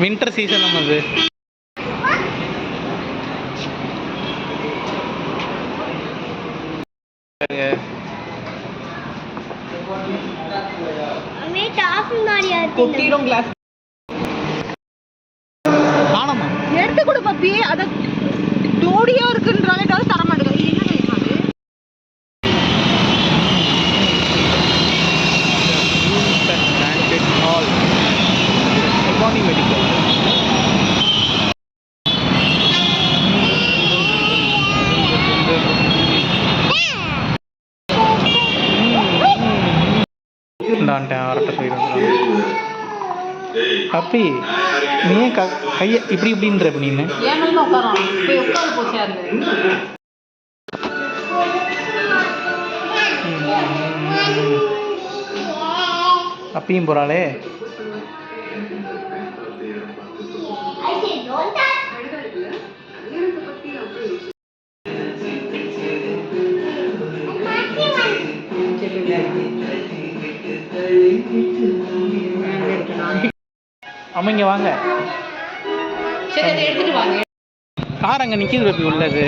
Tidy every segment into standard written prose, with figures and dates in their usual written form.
Winter season நம்ம அது. காணமா எடுத்து கொடு பப்பி. அத டோடியா இருக்குன்றாலே தர மாட்டேங்குது. இது என்ன மெடிக்கல் அரட்ட போயிருந்தோம். அப்பி நீ கையை இப்படி இப்படின்ற அப்படின்னு அப்பயும் போறாளே. அம்மா இங்க வாங்க. சரி அதை எடுத்துட்டு வாங்க. கார் அங்க நிக்குது பப்பி உள்ளது.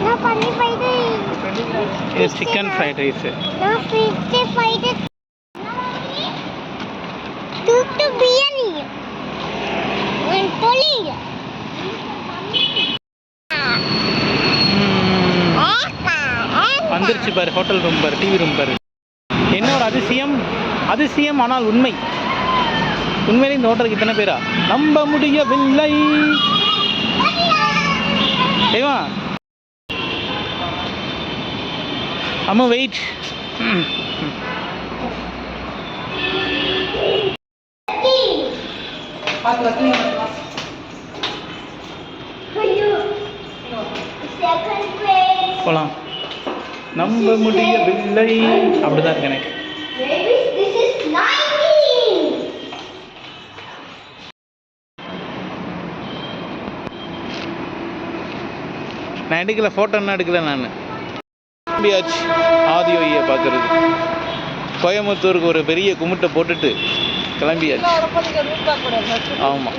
நான் பண்ணி போயிடு. இது சிக்கன் ஃப்ரைட் ரைஸ். நான் ஃபிஷ் ஃப்ரைட் டு பிரியாணி. நான் போலிங்க. வந்துருச்சு பாரு ஹோட்டல் ரூம் பாரு, டிவி ரூம் பாரு. என்ன ஒரு அதிசயம் ஆனால் உண்மை. உண்மையிலே இந்த ஹோட்டலுக்கு இத்தனை பேரா நம்ப முடியவில்லை. ஏவா அம்மா வெயிட். போலாம். நம்ப முடியவில்லை அப்படிதான் இருக்கு எனக்கு. நான் எடுக்கல, ஃபோட்டோ என்ன எடுக்கல. நான் கிளம்பியாச்சு ஆதியோகியை பார்க்கறது. கோயம்புத்தூருக்கு ஒரு பெரிய கும்பிட்டை போட்டுட்டு கிளம்பியாச்சு. ஆமாம்,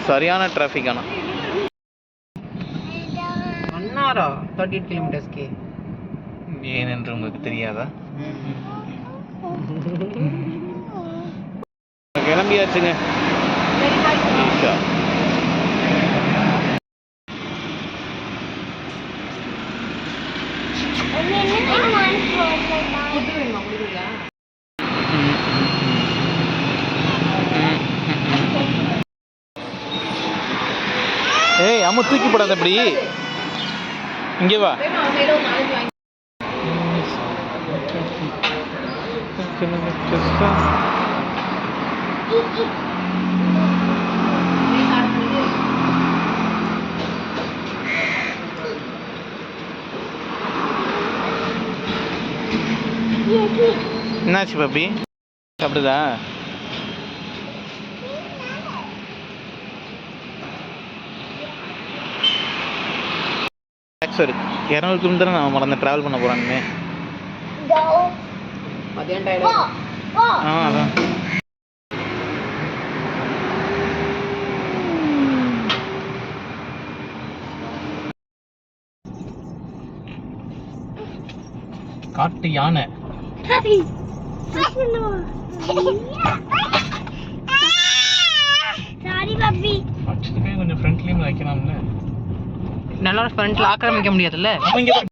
சரியான டிராஃபிக். ஆனால் 38 kilometers ஏனென்று உங்களுக்கு தெரியாதா? கிளம்பியாச்சுங்க. ஏய் அம்மா தூக்கி போடாத அப்படி. இங்கே வா. என்னாச்சு பாப்பி, சாப்பிடுதா? சரி 200 கிலோமீட்டர் நான் மறந்து ட்ராவல் பண்ண போகிறானுமே. அதான் காட்டு யானை. கொஞ்சம் ஃப்ரண்ட்லயும் வைக்கலாம்ல. நல்லா ஃப்ரண்ட்ல ஆக்கிரமிக்க முடியாதுல்ல.